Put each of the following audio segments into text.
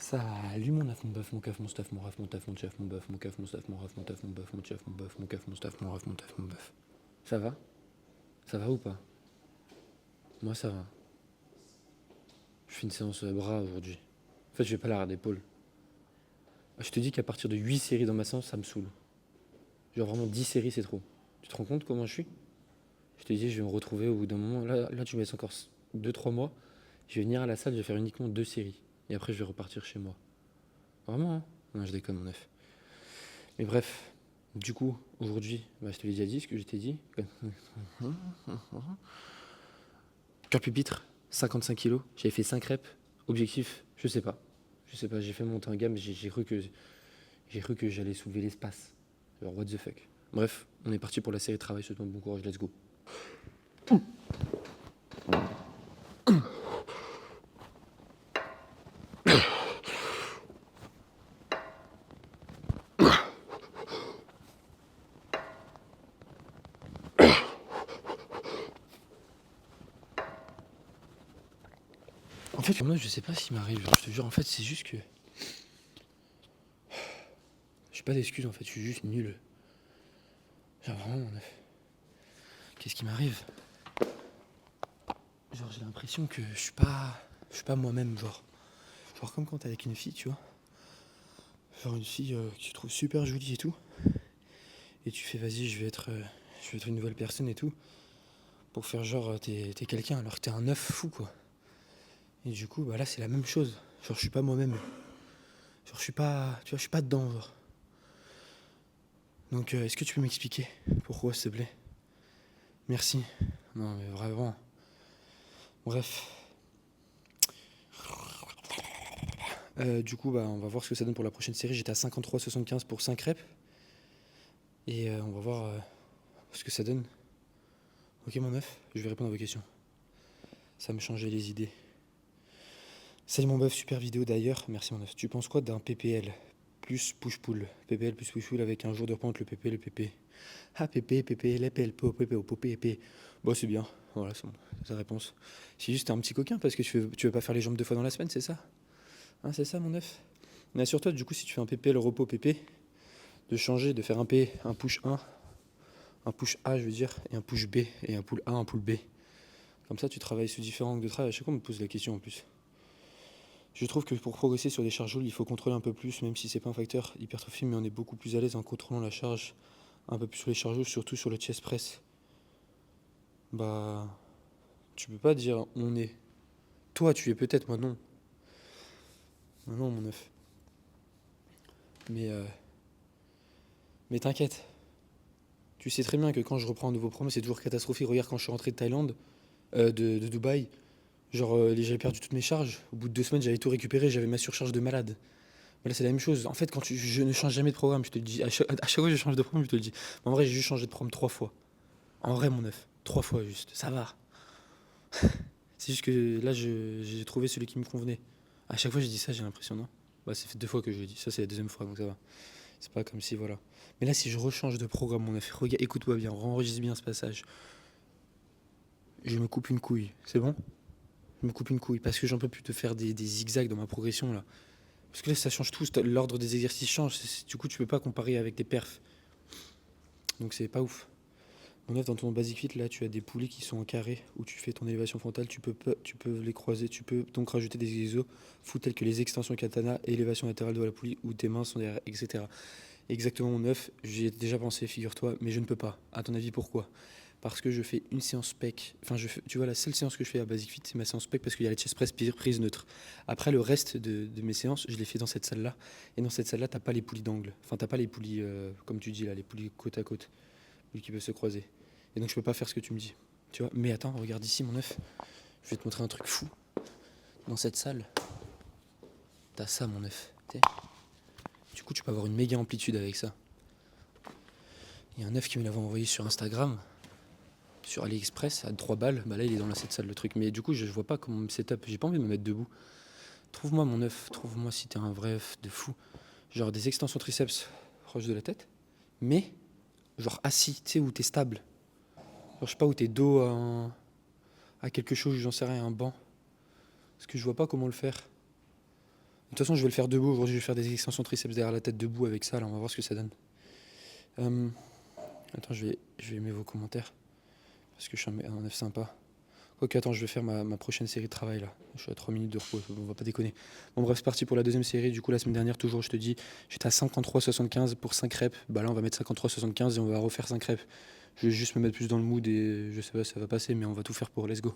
Salut mon œuf, mon bœuf, mon keuf, mon stuff, mon ref, mon teuf, mon chef, mon bœuf, mon keuf, mon stuff, mon ref, mon teuf, mon bœuf, mon chef, mon bœuf, mon keuf, mon stuff, mon ref, mon teuf, mon bœuf. Ça va? Ça va ou pas? Moi ça va. Je fais une séance bras aujourd'hui. En fait, je vais pas l'arrêt d'épaule. Je te dis qu'à partir de 8 séries dans ma séance, ça me saoule. Genre vraiment 10 séries, c'est trop. Tu te rends compte comment je suis? Je te dis, je vais me retrouver au bout d'un moment. Là tu me laisses encore 2-3 mois. Je vais venir à la salle, je vais faire uniquement 2 séries. Et après, je vais repartir chez moi. Vraiment, hein? Non, je déconne, mon œuf. Mais bref, du coup, aujourd'hui, je te l'ai déjà dit, ce que je t'ai dit. Cœur pupitre, 55 kilos, j'avais fait 5 reps. Objectif, je sais pas. J'ai fait monter en gamme, j'ai cru que j'allais soulever l'espace. Genre, what the fuck. Bref, on est parti pour la série de travail, souhaite-moi bon courage, let's go. En fait, moi, je sais pas ce qui m'arrive, je te jure, en fait, c'est juste que... J'ai pas d'excuses, en fait, je suis juste nul. Genre, vraiment, mon œuf. Qu'est-ce qui m'arrive? Genre, j'ai l'impression que je suis pas moi-même, genre. Genre, comme quand t'es avec une fille, tu vois. Genre, une fille que tu trouves super jolie et tout. Et tu fais, vas-y, je vais être une nouvelle personne et tout. Pour faire genre, t'es quelqu'un alors que t'es un œuf fou, quoi. Et du coup, bah là, c'est la même chose. Genre, je suis pas moi-même. Genre, je suis pas, tu vois, je suis pas dedans, genre. Donc, est-ce que tu peux m'expliquer pourquoi, s'il te plaît? Merci. Non, mais vraiment. Bref. Du coup, bah, on va voir ce que ça donne pour la prochaine série. J'étais à 53,75 pour 5 reps. Et on va voir ce que ça donne. Ok, mon œuf, je vais répondre à vos questions. Ça me changeait les idées. Salut mon bœuf, super vidéo d'ailleurs. Merci mon œuf. Tu penses quoi d'un PPL plus push-pull? PPL plus push-pull avec un jour de repos entre le PP et le PP. Ah, PP, PP, l'EPL, PP, PP. Bon, c'est bien. Voilà, c'est bon. C'est sa réponse. C'est juste un petit coquin parce que tu veux pas faire les jambes 2 fois dans la semaine, c'est ça? Hein, c'est ça mon œuf? Mais assure-toi, du coup, si tu fais un PPL repos PP, de changer, de faire un P, un push 1, un push A, je veux dire, et un push B, et un pull A, un pull B. Comme ça, tu travailles sous différents angles de travail. À chaque fois, on me pose la question en plus. Je trouve que pour progresser sur des charges lourdes, il faut contrôler un peu plus, même si c'est pas un facteur hypertrophie, mais on est beaucoup plus à l'aise en contrôlant la charge un peu plus sur les charges lourdes, surtout sur le chest press. Bah, tu peux pas dire on est. Toi, tu es peut-être, moi non. Moi non, mon œuf. Mais t'inquiète. Tu sais très bien que quand je reprends un nouveau programme, c'est toujours catastrophique. Regarde quand je suis rentré de Thaïlande, de Dubaï, genre j'avais perdu toutes mes charges. Au bout de 2 semaines, j'avais tout récupéré, j'avais ma surcharge de malade. Mais là, c'est la même chose. En fait, je ne change jamais de programme, je te le dis. À chaque fois que je change de programme, je te le dis. Mais en vrai, j'ai juste changé de programme 3 fois. En vrai, mon œuf. 3 fois juste. Ça va. C'est juste que là, j'ai trouvé celui qui me convenait. À chaque fois, j'ai dit ça, j'ai l'impression, non? Bah, ça fait 2 fois que je l'ai dit. Ça, c'est la deuxième fois, donc ça va. C'est pas comme si, voilà. Mais là, si je rechange de programme, mon œuf, regarde, écoute-moi bien, enregistre bien ce passage. Je me coupe une couille, c'est bon? Je me coupe une couille parce que j'en peux plus te faire des zigzags dans ma progression là. Parce que là, ça change tout, l'ordre des exercices change. Du coup, tu peux pas comparer avec tes perfs. Donc, c'est pas ouf. En fait, dans ton basic fit, là, tu as des poulies qui sont en carré où tu fais ton élévation frontale. Tu peux les croiser. Tu peux donc rajouter des exos fous tels que les extensions katana, élévation latérale de la poulie où tes mains sont derrière, etc. Exactement mon œuf. J'y ai déjà pensé, figure-toi, mais je ne peux pas. À ton avis, pourquoi? Parce que je fais une séance spec. Enfin, tu vois, la seule séance que je fais à Basic Fit, c'est ma séance spec parce qu'il y a les chest press prise neutre. Après, le reste de mes séances, je les fais dans cette salle-là. Et dans cette salle-là, t'as pas les poulies d'angle. Enfin, t'as pas les poulies, comme tu dis là, les poulies côte à côte, poulies qui peuvent se croiser. Et donc, je peux pas faire ce que tu me dis. Tu vois? Mais attends, regarde ici, mon œuf. Je vais te montrer un truc fou. Dans cette salle, t'as ça, mon œuf. Du coup, tu peux avoir une méga amplitude avec ça. Il y a un œuf qui me l'avait envoyé sur Instagram. Sur AliExpress à 3 balles, bah là il est dans cette salle le truc. Mais du coup je vois pas comment me setup, j'ai pas envie de me mettre debout. Trouve-moi mon œuf, trouve-moi si t'es un vrai œuf de fou. Genre des extensions triceps proches de la tête, mais genre assis, tu sais où t'es stable. Genre je sais pas où t'es dos à quelque chose, j'en sais rien, un banc. Parce que je vois pas comment le faire. toute façon, je vais le faire debout. Aujourd'hui, je vais faire des extensions triceps derrière la tête debout avec ça. Là, on va voir ce que ça donne. Attends, je vais aimer vos commentaires. Parce que je suis un F sympa. Ok, attends, je vais faire ma prochaine série de travail là. Je suis à 3 minutes de repos, on va pas déconner. Bon, bref, c'est parti pour la deuxième série. Du coup, la semaine dernière, toujours, je te dis, j'étais à 53,75 pour 5 reps. Bah là, on va mettre 53,75 et on va refaire 5 reps. Je vais juste me mettre plus dans le mood et je sais pas si ça va passer, mais on va tout faire pour. Let's go.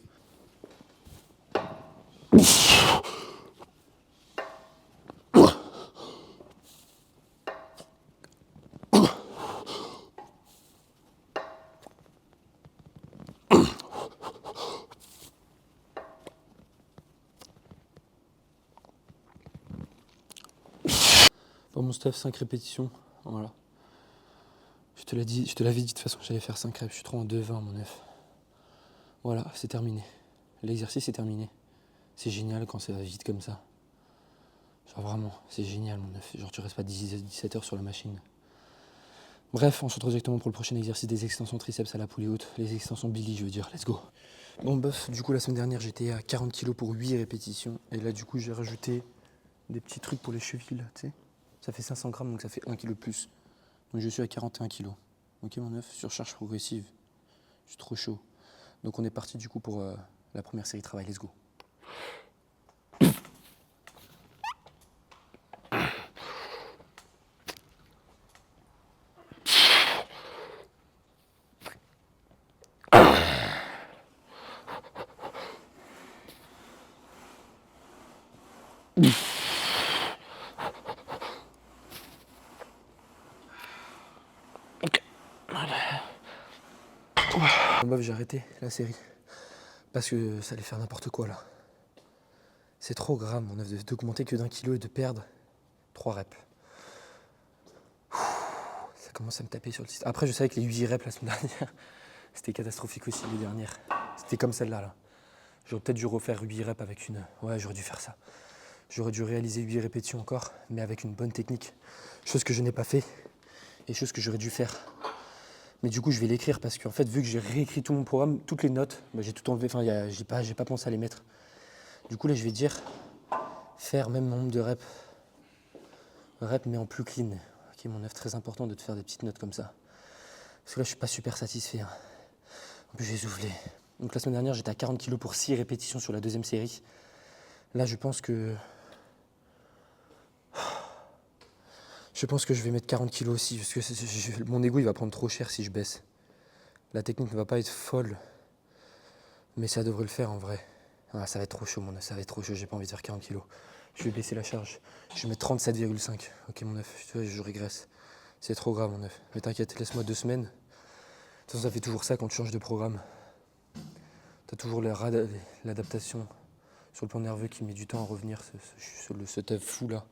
Bon, mon stuff, 5 répétitions. Voilà. Je te l'avais dit de toute façon, j'allais faire 5 reps. Je suis trop en 2,20, mon œuf. Voilà, c'est terminé. L'exercice est terminé. C'est génial quand ça va vite comme ça. Genre vraiment, c'est génial, mon œuf. Genre, tu restes pas 17 heures sur la machine. Bref, on se retrouve directement pour le prochain exercice des extensions triceps à la poulie haute. Les extensions Billy, je veux dire. Let's go. Bon, bof, du coup, la semaine dernière, j'étais à 40 kg pour 8 répétitions. Et là, du coup, j'ai rajouté des petits trucs pour les chevilles, là, tu sais. Ça fait 500 grammes, donc ça fait 1 kg de plus. Donc je suis à 41 kg. Ok, mon œuf, surcharge progressive. Je suis trop chaud. Donc on est parti du coup pour la première série de travail. Let's go. Bon, bof, j'ai arrêté la série. Parce que ça allait faire n'importe quoi là. C'est trop grave, mon œuf, d'augmenter que d'1 kilo et de perdre 3 reps. Ça commence à me taper sur le système. Après, je savais que les 8 reps la semaine dernière, c'était catastrophique aussi les dernières. C'était comme celle-là. Là. J'aurais peut-être dû refaire 8 reps avec une. Ouais, j'aurais dû faire ça. J'aurais dû réaliser 8 répétitions encore, mais avec une bonne technique. Chose que je n'ai pas fait et chose que j'aurais dû faire. Mais du coup, je vais l'écrire parce qu'en fait, vu que j'ai réécrit tout mon programme, toutes les notes, bah, j'ai tout enlevé. Enfin, j'ai pas pensé à les mettre. Du coup, là, je vais dire faire même nombre de reps. Reps, mais en plus clean. Ok, mon œuf, très important de te faire des petites notes comme ça. Parce que là, je suis pas super satisfait. Hein. En plus, j'ai soufflé. Donc, la semaine dernière, j'étais à 40 kg pour 6 répétitions sur la deuxième série. Là, je pense que je vais mettre 40 kg aussi. Parce que mon ego, il va prendre trop cher si je baisse. La technique ne va pas être folle. Mais ça devrait le faire en vrai. Ah, ça va être trop chaud, mon œuf. Ça va être trop chaud. J'ai pas envie de faire 40 kg. Je vais baisser la charge. Je vais mettre 37,5. Ok, mon œuf. Tu vois, je régresse. C'est trop grave, mon œuf. Mais t'inquiète, laisse-moi 2 semaines. De toute façon, ça fait toujours ça quand tu changes de programme. T'as toujours l'adaptation sur le plan nerveux qui met du temps à revenir, ce teuf fou là.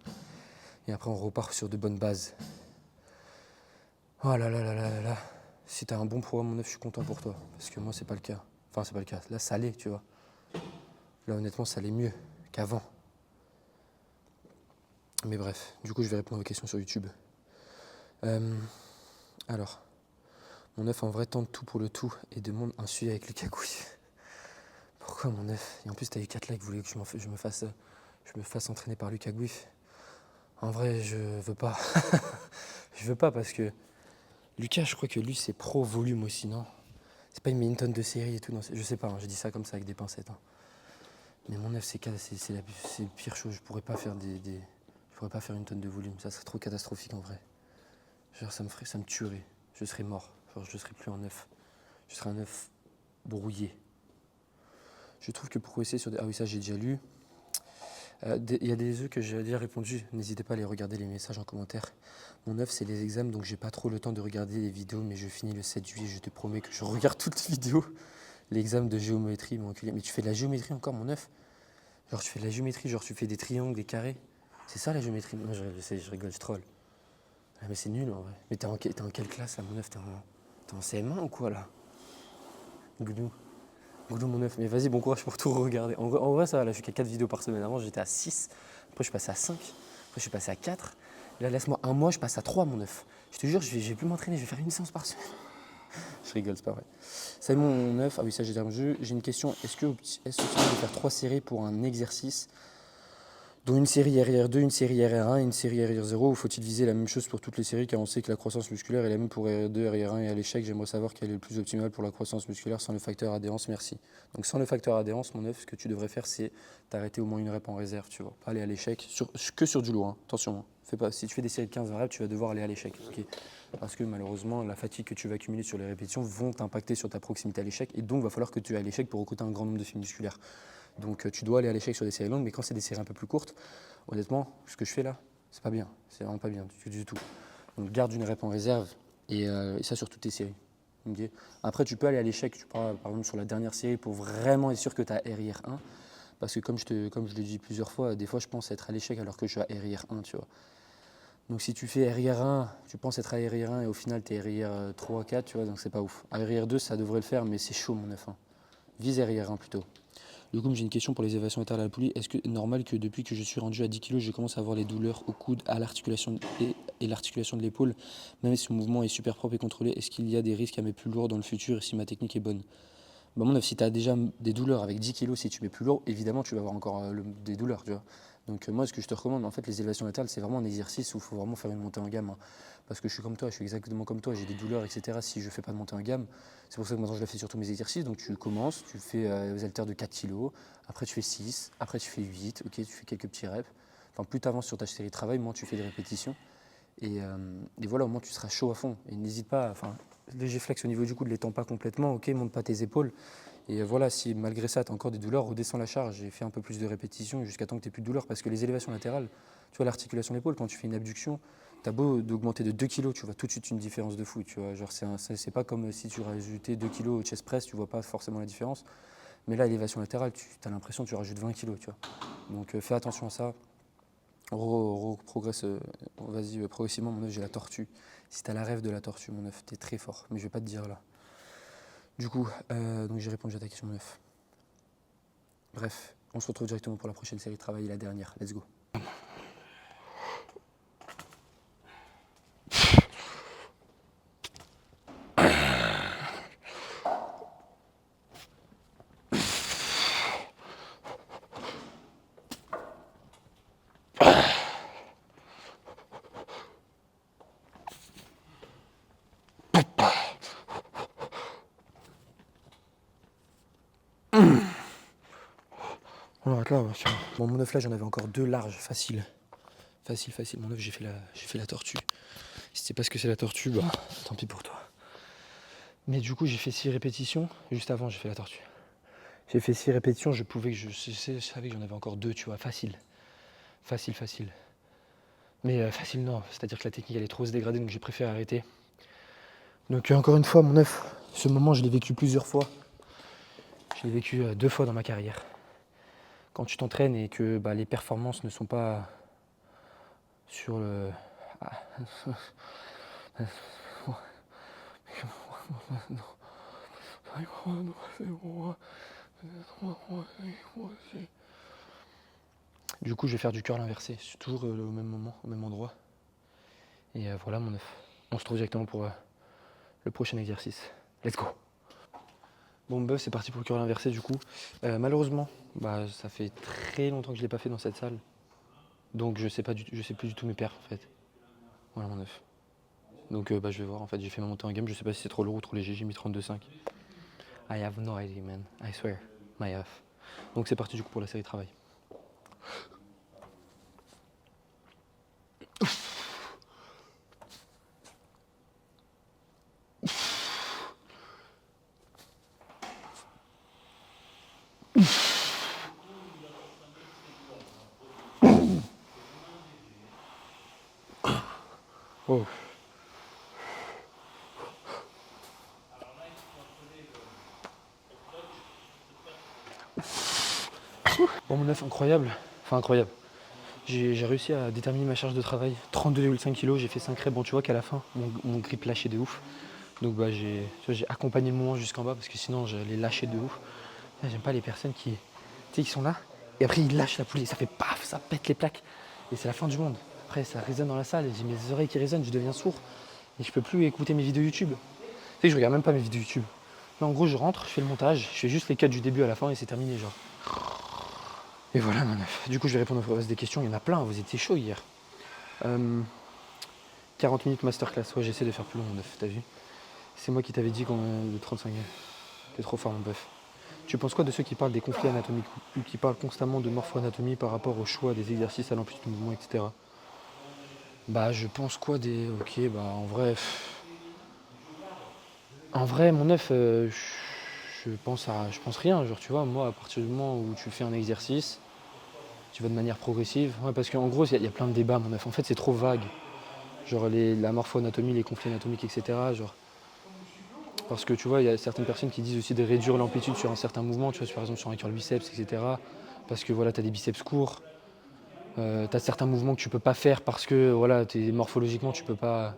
Et après, on repart sur de bonnes bases. Oh là là là là là là. Si t'as un bon programme, mon œuf, je suis content pour toi. Parce que moi, c'est pas le cas. Enfin, c'est pas le cas. Là, ça allait, tu vois. Là, honnêtement, ça allait mieux qu'avant. Mais bref, du coup, je vais répondre aux questions sur YouTube. Alors, mon œuf, en vrai, tente tout pour le tout et demande un suivi avec Lucas Gouy. Pourquoi mon œuf? Et en plus, t'as eu 4 likes, vous voulez que je me fasse entraîner par Lucas Gouif. En vrai, je veux pas. Je veux pas parce que Lucas, je crois que lui, c'est pro volume aussi, non? C'est pas, il met une tonne de série et tout. Non, je sais pas, hein, je dis ça comme ça avec des pincettes. Hein. Mais mon œuf, c'est la pire chose. Je pourrais pas faire je pourrais pas faire une tonne de volume. Ça serait trop catastrophique en vrai. Genre, ça me tuerait. Je serais mort. Genre, je serais plus un œuf. Je serais un œuf brouillé. Je trouve que progresser sur des... Ah oui, ça, j'ai déjà lu. Il y a des œufs que j'ai déjà répondu. N'hésitez pas à aller regarder les messages en commentaire. Mon œuf, c'est les examens, donc j'ai pas trop le temps de regarder les vidéos, mais je finis le 7 juillet. Je te promets que je regarde toutes les vidéos. L'examen de géométrie, mon enculé. Mais tu fais de la géométrie encore, mon œuf? Genre, tu fais de la géométrie, genre, tu fais des triangles, des carrés. C'est ça la géométrie? Moi, je rigole, je troll. Ah, mais c'est nul en vrai. Mais t'es en quelle classe là, mon œuf? T'es en CM1 ou quoi là? Goudou. Goudou, mon œuf. Mais vas-y, bon courage pour tout regarder. En vrai, ça va, là, je fais qu'à 4 vidéos par semaine. Avant, j'étais à 6. Après, je suis passé à 5. Après, je suis passé à 4. Et là, laisse-moi un mois, je passe à 3, mon œuf. Je te jure, je vais plus m'entraîner, je vais faire une séance par semaine. Je rigole, c'est pas vrai. Salut mon œuf. Ah oui, ça, j'ai déjà un jeu. J'ai une question. Est-ce que c'est possible de faire 3 séries pour un exercice dont une série RIR2, une série RR1 et une série RIR0, ou faut-il viser la même chose pour toutes les séries car on sait que la croissance musculaire est la même pour RIR2, RIR1 et à l'échec, j'aimerais savoir quel est le plus optimal pour la croissance musculaire sans le facteur adhérence, merci. Donc sans le facteur adhérence, mon œuf, ce que tu devrais faire, c'est t'arrêter au moins une rep en réserve, tu vois, pas aller à l'échec, que sur du lourd, hein. Attention, hein. Fais pas, si tu fais des séries de 15 reps, tu vas devoir aller à l'échec, okay, parce que malheureusement, la fatigue que tu vas accumuler sur les répétitions vont t'impacter sur ta proximité à l'échec, et donc il va falloir que tu ailles à l'échec pour recruter un grand nombre de fibres musculaires. Donc tu dois aller à l'échec sur des séries longues, mais quand c'est des séries un peu plus courtes, honnêtement, ce que je fais là, c'est pas bien. C'est vraiment pas bien du tout. Donc garde une rep en réserve et ça sur toutes tes séries. Okay. Après, tu peux aller à l'échec, tu prends par exemple sur la dernière série pour vraiment être sûr que tu as RIR1. Parce que comme je l'ai dit plusieurs fois, des fois je pense être à l'échec alors que je suis à RIR1, tu vois. Donc si tu fais RIR1, tu penses être à RIR1 et au final tu es RIR3, 4, tu vois, donc c'est pas ouf. À RIR2, ça devrait le faire, mais c'est chaud mon F1. Vise RIR1 plutôt. Du coup, j'ai une question pour les élévations latérales à la poulie. Est-ce que c'est normal que depuis que je suis rendu à 10 kg, je commence à avoir les douleurs au coude, à l'articulation et l'articulation de l'épaule, même si mon mouvement est super propre et contrôlé, est-ce qu'il y a des risques à mettre plus lourd dans le futur et si ma technique est bonne? Bah, mon œuf, si tu as déjà des douleurs avec 10 kg, si tu mets plus lourd, évidemment, tu vas avoir encore des douleurs, tu vois. Donc moi, ce que je te recommande, en fait, les élévations latérales, c'est vraiment un exercice où il faut vraiment faire une montée en gamme, hein. Parce que je suis comme toi, je suis exactement comme toi, j'ai des douleurs, etc. Si je ne fais pas de montée en gamme, c'est pour ça que maintenant je la fais sur tous mes exercices. Donc tu commences, tu fais les haltères de 4 kg, après tu fais 6, après tu fais 8, ok, tu fais quelques petits reps. Enfin, plus tu avances sur ta série de travail, moins tu fais de répétitions. Et voilà, au moins tu seras chaud à fond. Et n'hésite pas, enfin, léger flex au niveau du coude, ne l'étends pas complètement, ok, monte pas tes épaules. Et voilà, si malgré ça, tu as encore des douleurs, redescends la charge et fais un peu plus de répétitions jusqu'à temps que tu n'aies plus de douleur. Parce que les élévations latérales, tu vois, l'articulation de l'épaule, quand tu fais une abduction, tu as beau d'augmenter de 2 kg, tu vois tout de suite une différence de fou. Tu vois, genre c'est pas comme si tu rajoutais 2 kg au chest press, tu vois pas forcément la différence. Mais là, l'élévation latérale, tu as l'impression que tu rajoutes 20 kg, tu vois. Donc fais attention à ça. Progresse, vas-y, progressivement, mon œuf, j'ai la tortue. Si tu as la rêve de la tortue, mon œuf, tu es très fort. Mais je vais pas te dire là. Du coup, donc j'ai répondu à ta question, mon œuf. Bref, on se retrouve directement pour la prochaine série de travail et la dernière. Let's go. On arrête là, ouais. Bon, mon œuf là, j'en avais encore 2 larges, facile. Facile. Mon œuf, j'ai fait la tortue. Si tu sais pas ce que c'est la tortue, bah tant pis pour toi. Mais du coup, j'ai fait 6 répétitions. Juste avant, j'ai fait la tortue. J'ai fait 6 répétitions, je savais que j'en avais encore 2, tu vois, facile. Mais facile, non. C'est-à-dire que la technique, elle est trop se dégrader, donc j'ai préféré arrêter. Donc encore une fois, mon œuf, ce moment, je l'ai vécu plusieurs fois. Je l'ai vécu 2 fois dans ma carrière. Quand tu t'entraînes et que bah, les performances ne sont pas sur le... Du coup, je vais faire du curl inversé, toujours au même moment, au même endroit. Et voilà mon œuf. On se retrouve directement pour le prochain exercice. Let's go. Bon bœuf, c'est parti pour le curl inversé du coup. Malheureusement, bah, ça fait très longtemps que je ne l'ai pas fait dans cette salle. Donc je sais plus du tout mes perfs en fait. Voilà mon œuf. Donc bah, je vais voir en fait, j'ai fait ma montée en gamme, je sais pas si c'est trop lourd ou trop léger, j'ai mis 32,5. I have no idea man, I swear, my œuf. Donc c'est parti du coup pour la série de travail. Oh. Bon mon œuf, incroyable. Enfin incroyable. J'ai réussi à déterminer ma charge de travail. 32,5 kg, j'ai fait 5 reps. Bon tu vois qu'à la fin, mon grip lâchait de ouf. Donc bah, j'ai accompagné le mouvement jusqu'en bas parce que sinon j'allais lâcher de ouf. J'aime pas les personnes qui sont là et après ils lâchent la poulie, ça fait paf, ça pète les plaques. Et c'est la fin du monde. Après ça résonne dans la salle, j'ai mes oreilles qui résonnent, je deviens sourd. Et je peux plus écouter mes vidéos YouTube. Tu sais que je regarde même pas mes vidéos YouTube. Là en gros je rentre, je fais le montage, je fais juste les cuts du début à la fin et c'est terminé genre. Et voilà, mon œuf. Du coup, je vais répondre au reste des questions. Il y en a plein, vous étiez chaud hier. Euh, 40 minutes masterclass. Ouais, j'essaie de faire plus long, mon œuf, t'as vu? C'est moi qui t'avais dit de 35. T'es trop fort, mon bœuf. Tu penses quoi de ceux qui parlent des conflits anatomiques ou qui parlent constamment de morpho-anatomie par rapport au choix des exercices à l'amplitude de mouvement, etc. Bah, je pense quoi des. Ok, bah, en vrai. En vrai, mon œuf, je pense rien. Genre, tu vois, moi, à partir du moment où tu fais un exercice, tu vas de manière progressive. Ouais, parce qu'en gros, il y a plein de débats, mon œuf. En fait, c'est trop vague. Genre, la morpho-anatomie, les conflits anatomiques, etc. Genre, parce que tu vois, il y a certaines personnes qui disent aussi de réduire l'amplitude sur un certain mouvement, tu vois, par exemple sur un curl biceps, etc. Parce que voilà, tu as des biceps courts, tu as certains mouvements que tu peux pas faire parce que voilà, morphologiquement, tu peux pas.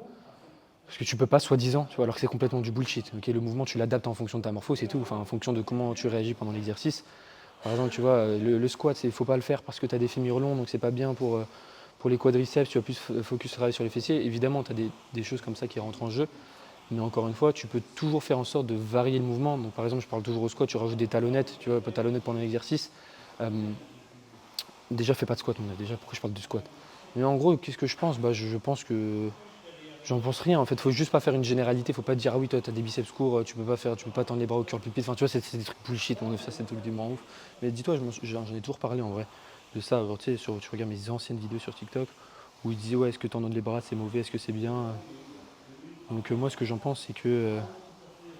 Parce que tu peux pas, soi-disant, tu vois, alors que c'est complètement du bullshit. Ok, le mouvement, tu l'adaptes en fonction de ta morpho, c'est tout. Enfin, en fonction de comment tu réagis pendant l'exercice. Par exemple, tu vois, le squat, il faut pas le faire parce que tu as des fémurs longs, donc c'est pas bien pour les quadriceps. Tu vas plus focus travailler sur les fessiers. Évidemment, tu as des choses comme ça qui rentrent en jeu. Mais encore une fois, tu peux toujours faire en sorte de varier le mouvement. Donc, par exemple, je parle toujours au squat, tu rajoutes des talonnettes, tu vois, pas de talonnettes pendant l'exercice. Euh, déjà, fais pas de squat, mon gars. Déjà, pourquoi je parle de squat? Mais en gros, qu'est-ce que je pense? Bah, je pense que j'en pense rien. En fait, faut juste pas faire une généralité. Faut pas te dire, ah oui, toi, t'as des biceps courts, tu peux pas tendre les bras au curl pupille. Enfin, tu vois, c'est des trucs bullshit, mon œuf, ça, c'est des trucs du ouf. Mais dis-toi, j'en ai toujours parlé en vrai de ça. Alors, tu sais, tu regardes mes anciennes vidéos sur TikTok où ils disaient, ouais, est-ce que tendre les bras, c'est mauvais? Est-ce que c'est bien? Donc, moi, ce que j'en pense, c'est que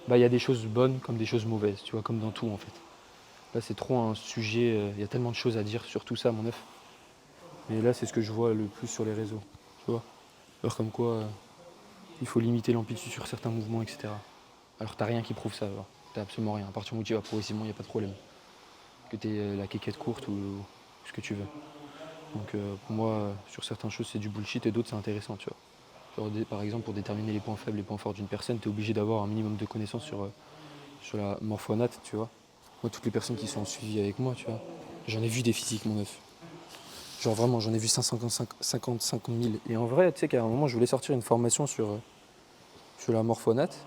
bah, y a des choses bonnes comme des choses mauvaises, tu vois, comme dans tout en fait. Là, c'est trop un sujet, il y a tellement de choses à dire sur tout ça, mon œuf. Mais là, c'est ce que je vois le plus sur les réseaux, tu vois. Alors, comme quoi, il faut limiter l'amplitude sur certains mouvements, etc. Alors, t'as rien qui prouve ça, alors. T'as absolument rien. À partir du moment où tu vas progressivement, il n'y a pas de problème. Que t'aies la quéquette courte ou ce que tu veux. Donc, pour moi, sur certaines choses, c'est du bullshit et d'autres, c'est intéressant, tu vois. Genre, par exemple, pour déterminer les points faibles et les points forts d'une personne, t'es obligé d'avoir un minimum de connaissances sur la morphonate, tu vois. Moi, toutes les personnes qui sont en suivi avec moi, tu vois, j'en ai vu des physiques, mon œuf. Genre vraiment, j'en ai vu 50 000. Et en vrai, tu sais qu'à un moment, je voulais sortir une formation sur la morphonate.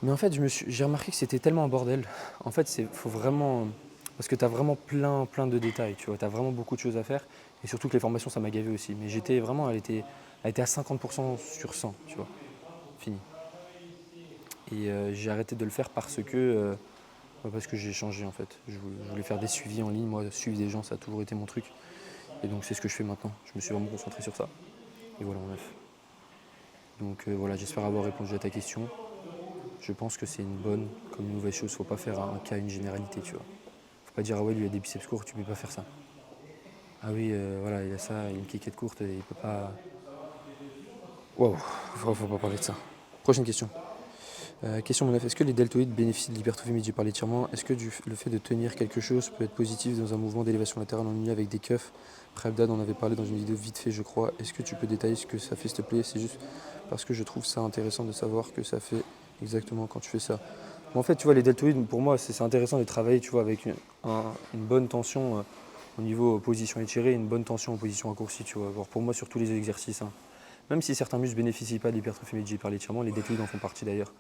Mais en fait, j'ai remarqué que c'était tellement un bordel. En fait, faut vraiment. Parce que tu as vraiment plein de détails, tu vois. Tu as vraiment beaucoup de choses à faire. Et surtout que les formations, ça m'a gavé aussi. Mais j'étais vraiment, elle était à 50% sur 100, tu vois. Fini. Et j'ai arrêté de le faire parce que j'ai changé en fait. Je voulais faire des suivis en ligne. Moi, suivre des gens, ça a toujours été mon truc. Et donc, c'est ce que je fais maintenant. Je me suis vraiment concentré sur ça. Et voilà, mon œuf. Donc, voilà, j'espère avoir répondu à ta question. Je pense que c'est une bonne comme une mauvaise chose. Faut pas faire un cas, une généralité, tu vois. Faut pas dire, ah ouais, lui, il a des biceps courts, tu peux pas faire ça. Ah oui, voilà, il a ça, il a une cliquette courte, et il peut pas. Waouh, faut pas parler de ça. Prochaine question. Question mon œuf, est-ce que les deltoïdes bénéficient de l'hypertrophie médiée par l'étirement? Est-ce que le fait de tenir quelque chose peut être positif dans un mouvement d'élévation latérale en ligne avec des keufs? Prabdad en avait parlé dans une vidéo vite fait, je crois. Est-ce que tu peux détailler ce que ça fait, s'il te plaît? C'est juste parce que je trouve ça intéressant de savoir que ça fait exactement quand tu fais ça. En fait, tu vois, les deltoïdes, pour moi, c'est intéressant de les travailler, tu vois, avec une bonne tension au niveau position étirée, une bonne tension en position raccourcie, tu vois. Alors pour moi, sur tous les exercices, hein. Même si certains muscles ne bénéficient pas de l'hypertrophie médiée par l'étirement, les deltoïdes en font partie d'ailleurs.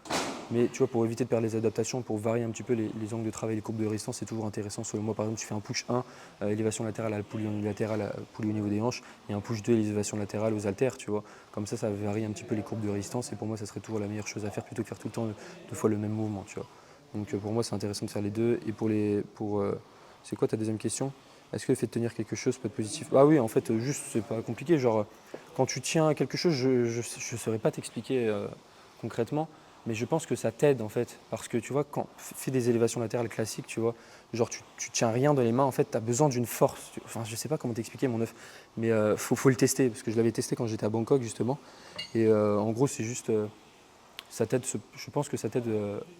Mais tu vois, pour éviter de perdre les adaptations, pour varier un petit peu les angles de travail, les courbes de résistance, c'est toujours intéressant. Selon moi, par exemple, tu fais un push 1, élévation latérale à la poulie unilatérale, à la poulie au niveau des hanches, et un push 2, élévation latérale aux haltères, tu vois. Comme ça varie un petit peu les courbes de résistance, et pour moi, ça serait toujours la meilleure chose à faire plutôt que faire tout le temps deux fois le même mouvement, tu vois. Donc pour moi, c'est intéressant de faire les deux. Et c'est quoi ta deuxième question? Est-ce que le fait de tenir quelque chose peut être positif? Ah oui, en fait, juste, c'est pas compliqué. Genre, quand tu tiens à quelque chose, je ne saurais pas t'expliquer concrètement, mais je pense que ça t'aide en fait. Parce que tu vois, quand tu fais des élévations latérales classiques, tu vois, genre tu tiens rien dans les mains, en fait, tu as besoin d'une force. Enfin, je sais pas comment t'expliquer, mon œuf, mais faut le tester. Parce que je l'avais testé quand j'étais à Bangkok, justement. Et en gros, c'est juste. Ça t'aide, je pense que ça t'aide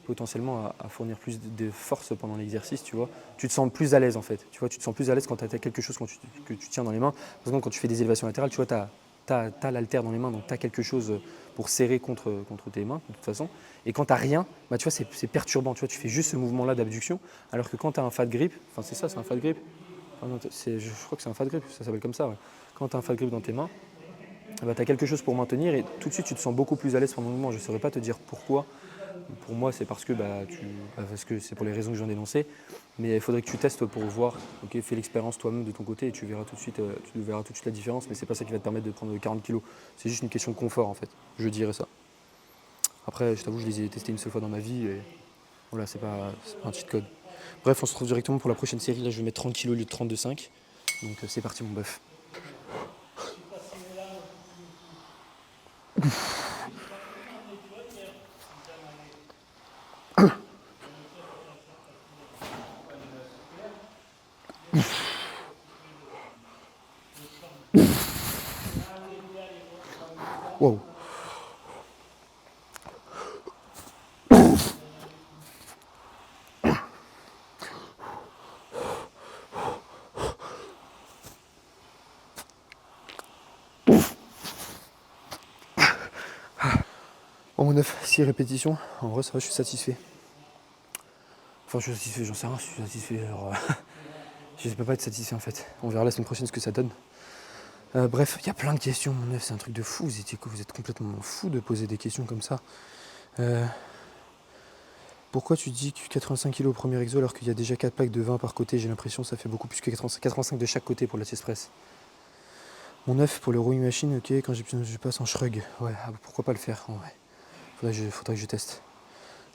potentiellement à fournir plus de force pendant l'exercice, tu vois. Tu te sens plus à l'aise en fait, tu vois, tu te sens plus à l'aise quand tu as quelque chose que tu tiens dans les mains. Par exemple, quand tu fais des élévations latérales, tu vois, tu as l'haltère dans les mains, donc tu as quelque chose pour serrer contre tes mains, de toute façon. Et quand tu n'as rien, bah, tu vois, c'est perturbant, tu vois, tu fais juste ce mouvement-là d'abduction, alors que quand tu as un fat grip, enfin c'est ça, c'est un fat grip, enfin, non, je crois que c'est un fat grip, ça s'appelle comme ça, ouais. Quand tu as un fat grip dans tes mains, bah, tu as quelque chose pour maintenir et tout de suite tu te sens beaucoup plus à l'aise pendant le mouvement. Je ne saurais pas te dire pourquoi. Pour moi, c'est parce que, parce que c'est pour les raisons que je viens d'énoncer. Mais il faudrait que tu testes pour voir. Ok, fais l'expérience toi-même de ton côté et tu verras tout de suite, tu verras tout de suite la différence. Mais c'est pas ça qui va te permettre de prendre 40 kilos. C'est juste une question de confort en fait. Je dirais ça. Après, je t'avoue, je les ai testés une seule fois dans ma vie et voilà, c'est pas un cheat code. Bref, on se retrouve directement pour la prochaine série. Là, je vais mettre 30 kilos au lieu de 32,5. Donc c'est parti, mon bœuf. Wow. Bon, mon 9, 6 répétitions. En vrai, ça va, je suis satisfait. Enfin, je suis satisfait, j'en sais rien, je suis satisfait. Alors, je ne peux pas être satisfait en fait. On verra la semaine prochaine ce que ça donne. Bref, il y a plein de questions, mon 9, c'est un truc de fou. Vous êtes complètement fou de poser des questions comme ça. Pourquoi tu dis que 85 kg au premier exo alors qu'il y a déjà 4 packs de 20 par côté? J'ai l'impression que ça fait beaucoup plus que 85 de chaque côté pour la chest press. Mon 9 pour le rowing machine, ok, quand je passe en shrug. Ouais, pourquoi pas le faire en vrai. Faudrait que je teste.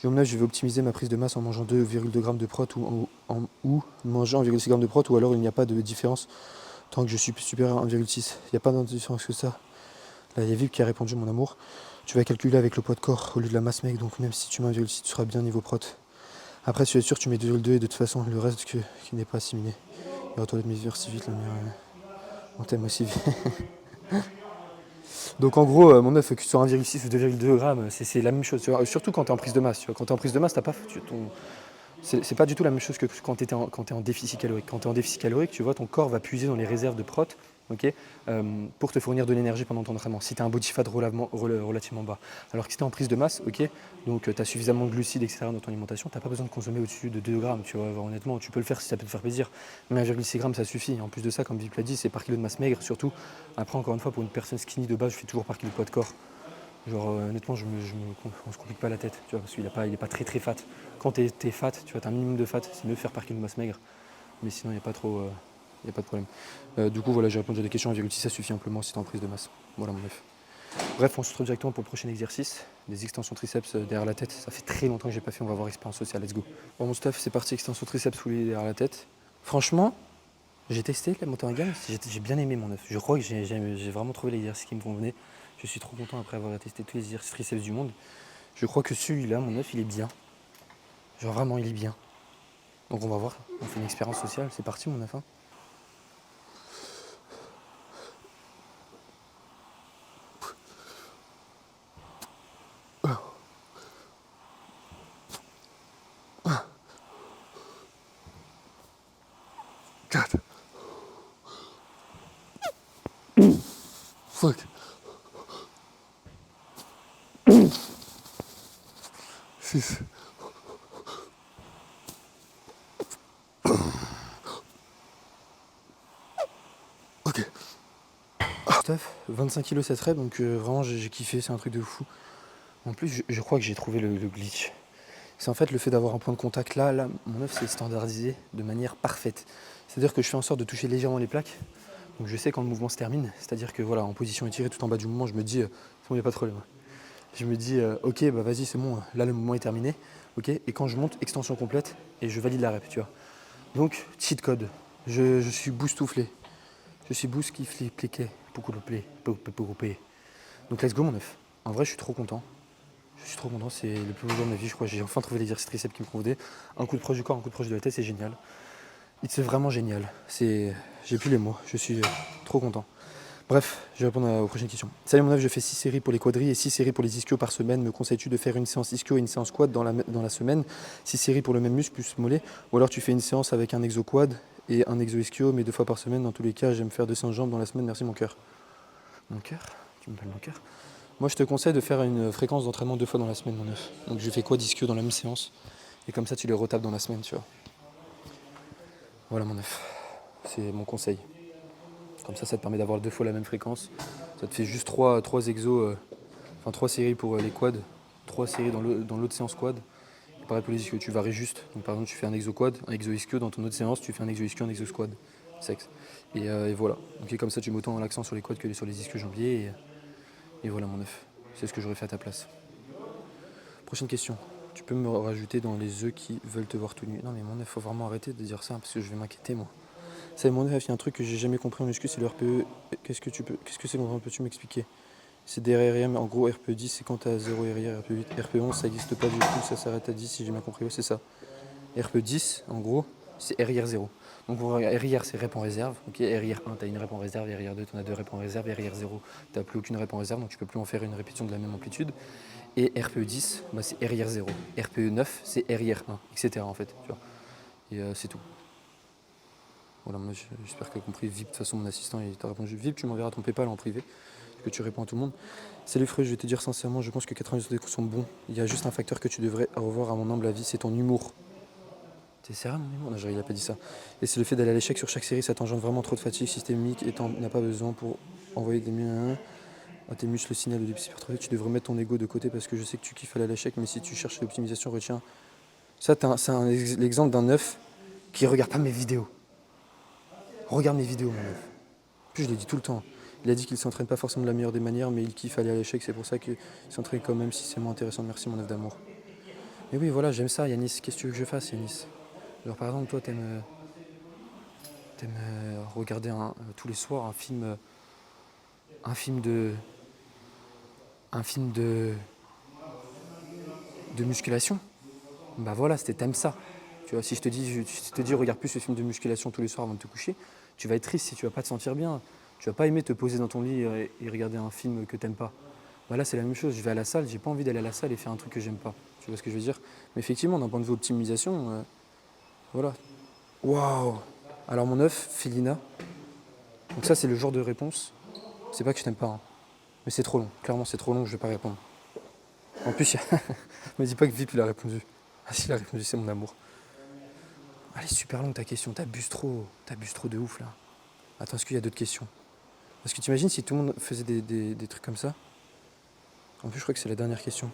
Mon 9, je vais optimiser ma prise de masse en mangeant 2,2 g de prot ou mangeant 1,6 g de prot ou alors il n'y a pas de différence tant que je suis supérieur à 1,6. Il n'y a pas de différence que ça. Là, il y a Viv qui a répondu, mon amour. Tu vas calculer avec le poids de corps au lieu de la masse mec, donc même si tu mets 1,6, tu seras bien niveau prot. Après, si tu es sûr, tu mets 2,2 et de toute façon, le reste qui n'est pas assimilé. Et retourne de mes si vite, la meilleure. On t'aime aussi vite. Donc en gros, mon œuf, que tu sois 1,6 ou 2,2 grammes, c'est la même chose. Tu vois. Surtout quand tu es en prise de masse. Tu vois. Quand tu es en prise de masse, t'as pas, c'est pas du tout la même chose que quand tu es en déficit calorique. Quand tu es en déficit calorique, tu vois, ton corps va puiser dans les réserves de prot, ok, pour te fournir de l'énergie pendant ton entraînement. Si tu as un body fat relativement bas. Alors que si tu es en prise de masse, ok, donc tu as suffisamment de glucides, etc. dans ton alimentation, tu n'as pas besoin de consommer au-dessus de 2 grammes. Tu vois, honnêtement, tu peux le faire si ça peut te faire plaisir. Mais 1,6 g, ça suffit. En plus de ça, comme Vip l'a dit, c'est par kilo de masse maigre, surtout. Après, encore une fois, pour une personne skinny de base, je fais toujours par kilo de poids de corps. Genre honnêtement, on se complique pas la tête, tu vois, parce qu'il est pas très très fat. Quand t'es fat, tu vois, t'as un minimum de fat, c'est mieux faire par kilo de masse maigre. Mais sinon, il n'y a pas trop, y a pas de problème. Du coup, voilà, j'ai répondu à des questions. 1,6, ça suffit amplement si t'es en prise de masse. Voilà mon œuf. Bref, on se retrouve directement pour le prochain exercice. Des extensions triceps derrière la tête. Ça fait très longtemps que j'ai pas fait, on va voir expérience sociale, let's go. Bon, mon stuff, c'est parti, extension triceps souliers derrière la tête. Franchement, j'ai testé la montée en gamme, j'ai bien aimé mon œuf. Je crois que j'ai vraiment trouvé l'exercice qui me convenait. Je suis trop content après avoir testé tous les exercices triceps du monde. Je crois que celui-là, mon œuf, il est bien. Genre vraiment, il est bien. Donc on va voir, on fait une expérience sociale, c'est parti mon œuf. Hein. Fuck. Six. Ok. Stuff, 25 kg cette rep, donc vraiment j'ai kiffé, c'est un truc de fou. En plus, je crois que j'ai trouvé le glitch. C'est en fait le fait d'avoir un point de contact là, mon œuf c'est standardisé de manière parfaite. C'est-à-dire que je fais en sorte de toucher légèrement les plaques. Donc je sais quand le mouvement se termine. C'est-à-dire que voilà, en position étirée tout en bas du mouvement, je me dis, c'est bon, il n'y a pas de problème. Je me dis, ok, bah vas-y, c'est bon, là le mouvement est terminé. Ok, et quand je monte, extension complète et je valide la rep, tu vois. Donc, cheat code. Je suis boostoufflé. Je suis boostoufflé, beaucoup de play, Donc let's go mon œuf. En vrai, je suis trop content. Je suis trop content, c'est le plus beau jour de ma vie, je crois. J'ai enfin trouvé l'exercice triceps qui me convenait. Un coup de proche du corps, un coup de proche de la tête, c'est génial. C'est vraiment génial. J'ai plus les mots. Je suis trop content. Bref, je vais répondre aux prochaines questions. Salut mon œuf, je fais 6 séries pour les quadris et 6 séries pour les ischios par semaine. Me conseilles-tu de faire une séance ischio et une séance quad dans la semaine? 6 séries pour le même muscle plus mollet? Ou alors tu fais une séance avec un exo quad et un exo ischio, mais 2 fois par semaine? Dans tous les cas, j'aime faire 2 séances jambes dans la semaine. Merci mon cœur. Mon cœur? Tu m'appelles mon cœur? Moi, je te conseille de faire une fréquence d'entraînement 2 fois dans la semaine, mon œuf. Donc je fais quad ischio dans la même séance. Et comme ça, tu les retapes dans la semaine, tu vois. Voilà mon œuf. C'est mon conseil. Comme ça te permet d'avoir 2 fois la même fréquence. Ça te fait juste 3 exos, enfin 3 séries pour les quads, 3 séries dans l'autre séance quad. Et pareil pour les ischios, tu varies juste. Donc par exemple, tu fais un exo quad, un exo ischio, dans ton autre séance, tu fais un exo ischio, un exo squad. Sexe. Et voilà. Donc comme ça, tu mets autant l'accent sur les quads que sur les ischios jambiers. Et voilà mon œuf. C'est ce que j'aurais fait à ta place. Prochaine question. Tu peux me rajouter dans les œufs qui veulent te voir tout nu. Non mais mon œuf, faut vraiment arrêter de dire ça parce que je vais m'inquiéter moi. C'est mon œuf, il y a un truc que j'ai jamais compris en muscu, c'est le RPE. Qu'est-ce que c'est longtemps, peux-tu m'expliquer? C'est des RRM, en gros RPE 10 c'est quand t'as 0 RR, RPE 8, RPE 11 ça n'existe pas du tout, ça s'arrête à 10 si j'ai bien compris, ouais, c'est ça. RPE 10 en gros c'est RIR 0. Donc RIR c'est rep en réserve, ok, RIR 1 t'as une rep en réserve, RIR 2 t'en as deux rep en réserve, RIR 0 t'as plus aucune rep en réserve donc tu peux plus en faire une répétition de la même amplitude. Et RPE 10 bah, c'est RIR 0, RPE 9 c'est RIR 1, etc. en fait, tu vois. Et c'est tout. Voilà, moi j'espère que tu as compris. Vip, de toute façon, mon assistant, il t'a répondu. Vip, tu m'enverras ton PayPal en privé, parce que tu réponds à tout le monde. Salut Freux, je vais te dire sincèrement, je pense que 90% des coups sont bons. Il y a juste un facteur que tu devrais revoir à mon humble avis, c'est ton humour. T'es sérieux mon humour? Non, il a pas dit ça. Et c'est le fait d'aller à l'échec sur chaque série, ça t'engendre vraiment trop de fatigue systémique et t'en as pas besoin pour envoyer des miens à tes muscles le signal de l'hypertrophie. Tu devrais mettre ton ego de côté parce que je sais que tu kiffes aller à l'échec, mais si tu cherches l'optimisation, retiens. Ça, c'est l'exemple d'un œuf qui regarde pas mes vidéos. Regarde mes vidéos, mon œuf. Puis je l'ai dit tout le temps. Il a dit qu'il s'entraîne pas forcément de la meilleure des manières, mais il kiffe aller à l'échec, c'est pour ça qu'il s'entraîne quand même si c'est moins intéressant. Merci mon œuf d'amour. Mais oui, voilà, j'aime ça, Yanis. Qu'est-ce que tu veux que je fasse, Yanis? Alors par exemple, toi, t'aimes regarder tous les soirs un film de, un film de musculation. Bah voilà, t'aimes ça. Tu vois, si je te dis regarde plus ce film de musculation tous les soirs avant de te coucher, tu vas être triste si tu vas pas te sentir bien. Tu vas pas aimer te poser dans ton lit et regarder un film que t'aimes pas. Bah là c'est la même chose, je vais à la salle, j'ai pas envie d'aller à la salle et faire un truc que j'aime pas. Tu vois ce que je veux dire? Mais effectivement, d'un point de vue optimisation, voilà. Waouh! Alors mon œuf, Félina. Donc ça c'est le genre de réponse. C'est pas que je t'aime pas, hein. Mais c'est trop long. Clairement c'est trop long, je vais pas répondre. En plus, me dis pas que Vip il a répondu. Ah si il a répondu, c'est mon amour. Elle est super longue ta question, t'abuses trop de ouf là. Attends, est-ce qu'il y a d'autres questions? Parce que t'imagines si tout le monde faisait des trucs comme ça? En plus je crois que c'est la dernière question.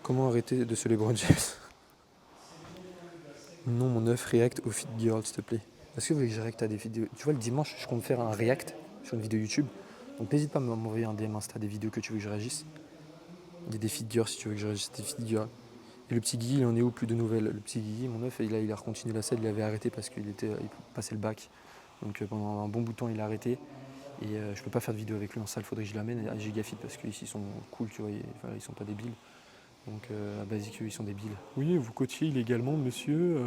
Comment arrêter de se LeBron James? Non mon œuf, react au Fit Girl s'il te plaît. Est-ce que vous voulez que je react à des vidéos? Tu vois le dimanche je compte faire un react sur une vidéo YouTube. Donc n'hésite pas à m'envoyer un DM Insta des vidéos que tu veux que je réagisse. Il y a des Fit Girls si tu veux que je réagisse des Fit Girls. Et le petit Guigui, il en est où? Plus de nouvelles. Le petit Guigui, mon œuf, il a recontinué la salle, il avait arrêté parce qu'il passait le bac. Donc pendant un bon bout de temps, il a arrêté. Et je peux pas faire de vidéo avec lui en salle, faudrait que je l'amène à Gigafit parce qu'ici ils sont cool, tu vois, ils sont pas débiles. Donc à Basique, ils sont débiles. Oui, vous coachiez illégalement, monsieur.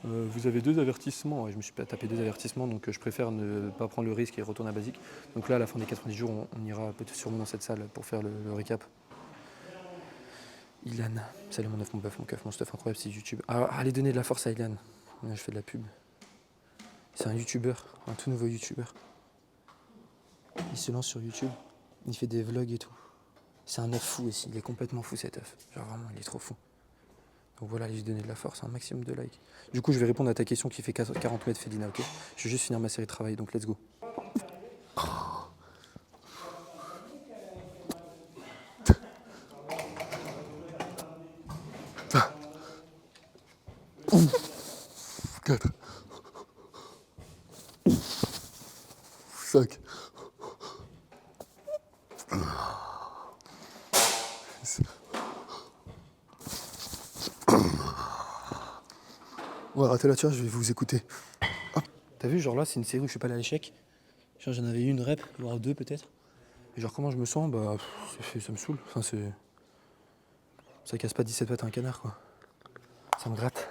Vous avez 2 avertissements. Ouais, je me suis pas tapé 2 avertissements, donc je préfère ne pas prendre le risque et retourner à Basique. Donc là, à la fin des 90 jours, on ira peut-être sûrement dans cette salle pour faire le récap. Ilan, salut mon œuf, mon bœuf, mon keuf, mon stuff incroyable, c'est YouTube. Alors, allez donner de la force à Ilan. Là, je fais de la pub. C'est un youtubeur, un tout nouveau youtubeur. Il se lance sur YouTube, il fait des vlogs et tout. C'est un œuf fou ici, il est complètement fou cet œuf. Genre vraiment, il est trop fou. Donc voilà, allez lui donner de la force, un maximum de likes. Du coup, je vais répondre à ta question qui fait 40 mètres, Félina, ok? Je vais juste finir ma série de travail, donc let's go. Quatre. 5. Ouais, ratez la tiens, je vais vous écouter. Hop. T'as vu, genre là, c'est une série où je suis pas allé à l'échec. Genre j'en avais une rep, voire 2 peut-être. Et genre comment je me sens, bah ça me saoule. Enfin ça casse pas 17 pattes à un canard quoi. Ça me gratte.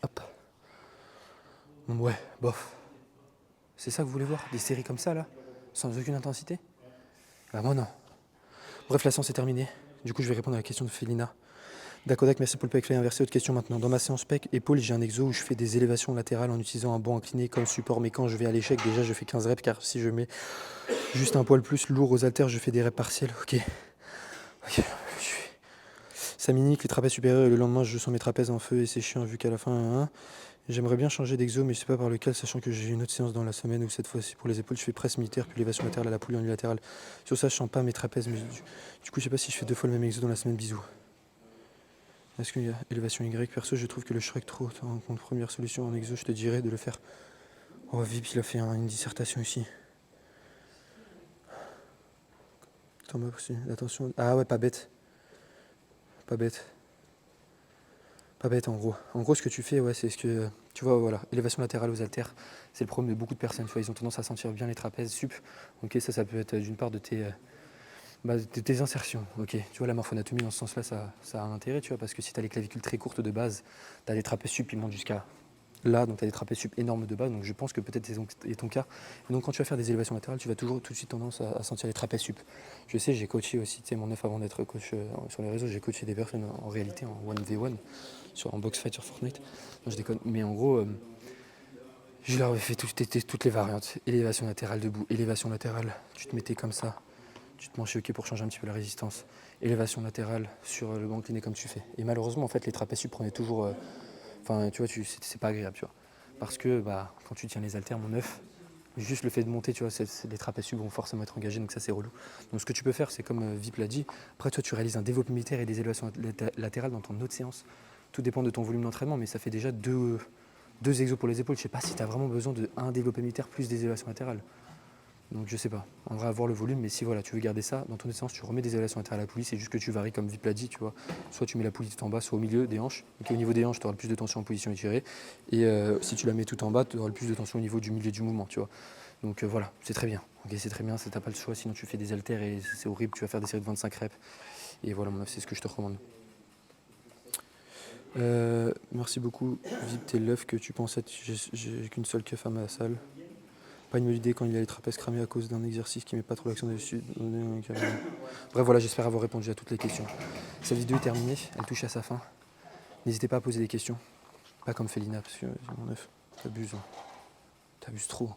Hop. Bon, ouais, bof. C'est ça que vous voulez voir? Des séries comme ça là? Sans aucune intensité? Bah moi non. Bref, la séance est terminée. Du coup je vais répondre à la question de Félina. Dakodak, merci pour le pec inversé. Autre question maintenant. Dans ma séance pec épaule, j'ai un exo où je fais des élévations latérales en utilisant un banc incliné comme support. Mais quand je vais à l'échec, déjà je fais 15 reps car si je mets juste un poil plus lourd aux haltères, je fais des reps partiels. Ok. Ça minique les trapèzes supérieurs et le lendemain je sens mes trapèzes en feu et c'est chiant vu qu'à la fin. J'aimerais bien changer d'exo, mais je sais pas par lequel, sachant que j'ai une autre séance dans la semaine où cette fois-ci pour les épaules, je fais presse militaire puis élévation latérale à la poulie unilatérale. Sur ça, je sens pas mes trapèzes, mais du coup, je sais pas si je fais 2 fois le même exo dans la semaine, bisous. Est-ce qu'il y a élévation Y? Perso, je trouve que le Shrek trop. En première solution en exo, je te dirais de le faire. Oh, Vip, il a fait une dissertation ici. Attends, aussi, attention. Ah ouais, pas bête. Pas bête. Pas bête en gros. En gros, ce que tu fais, ouais, c'est ce que. Tu vois, voilà, élévation latérale aux haltères, c'est le problème de beaucoup de personnes. Tu vois, ils ont tendance à sentir bien les trapèzes sup. Ok, ça peut être d'une part de tes insertions. Ok, tu vois, la morphoanatomie dans ce sens-là, ça a un intérêt, tu vois, parce que si tu as les clavicules très courtes de base, tu as des trapèzes sup, ils montent jusqu'à là, donc tu as des trapèzes sup énormes de base. Donc je pense que peut-être c'est ton cas. Et donc quand tu vas faire des élévations latérales, tu vas toujours tout de suite tendance à sentir les trapèzes sup. Je sais, j'ai coaché aussi, tu sais, mon œuf avant d'être coach sur les réseaux, j'ai coaché des personnes en réalité en 1v1. En box fight sur Fortnite. Non, je déconne. Mais en gros, je leur ai fait toutes les variantes. Élévation latérale debout, élévation latérale, tu te mettais comme ça, tu te manchais ok pour changer un petit peu la résistance. Élévation latérale sur le banc incliné comme tu fais. Et malheureusement, en fait, les trapèzes prenaient toujours. Enfin, tu vois, c'est pas agréable, tu vois. Parce que quand tu tiens les haltères, mon œuf, juste le fait de monter, tu vois, les trapèzes vont forcément être engagés, donc ça c'est relou. Donc ce que tu peux faire, c'est comme Vip l'a dit, après toi tu réalises un développé militaire et des élévations latérales dans ton autre séance. Tout dépend de ton volume d'entraînement, mais ça fait déjà deux exos pour les épaules. Je sais pas si tu as vraiment besoin de un développé militaire plus des élévations latérales. Donc je sais pas. On va avoir le volume, mais si voilà, tu veux garder ça, dans ton autre séance, tu remets des élévations latérales à la poulie, c'est juste que tu varies comme Vip l'a dit, tu vois. Soit tu mets la poulie tout en bas, soit au milieu des hanches. Donc au niveau des hanches, tu auras le plus de tension en position étirée. Et si tu la mets tout en bas, tu auras le plus de tension au niveau du milieu du mouvement, tu vois. Donc voilà, c'est très bien. Ok, c'est très bien, t'as pas le choix, sinon tu fais des haltères et c'est horrible, tu vas faire des séries de 25 reps. Et voilà, mon œuf, c'est ce que je te recommande. Merci beaucoup, Vip, t'es l'œuf que tu penses être. J'ai qu'une seule keuf à ma salle. Pas une bonne idée quand il a les trapèzes cramés à cause d'un exercice qui met pas trop l'accent dessus. Bref, voilà, j'espère avoir répondu à toutes les questions. Cette vidéo est terminée, elle touche à sa fin. N'hésitez pas à poser des questions. Pas comme Félina, parce que mon œuf, t'abuses. Hein. T'abuses trop.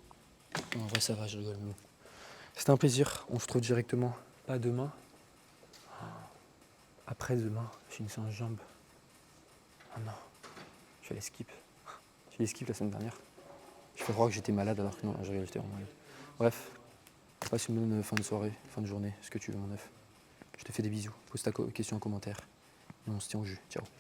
En vrai, ça va, je rigole. C'était un plaisir. On se retrouve directement. Pas demain. Après-demain, j'ai une séance jambes. Oh non, je vais les skip. J'ai les skip la semaine dernière. Je fais croire que j'étais malade alors que non, je rigole, j'étais vraiment malade. Bref, passe une bonne fin de soirée, fin de journée, ce que tu veux, mon œuf. Je te fais des bisous. Pose ta question en commentaire. Et on se tient au jus. Ciao.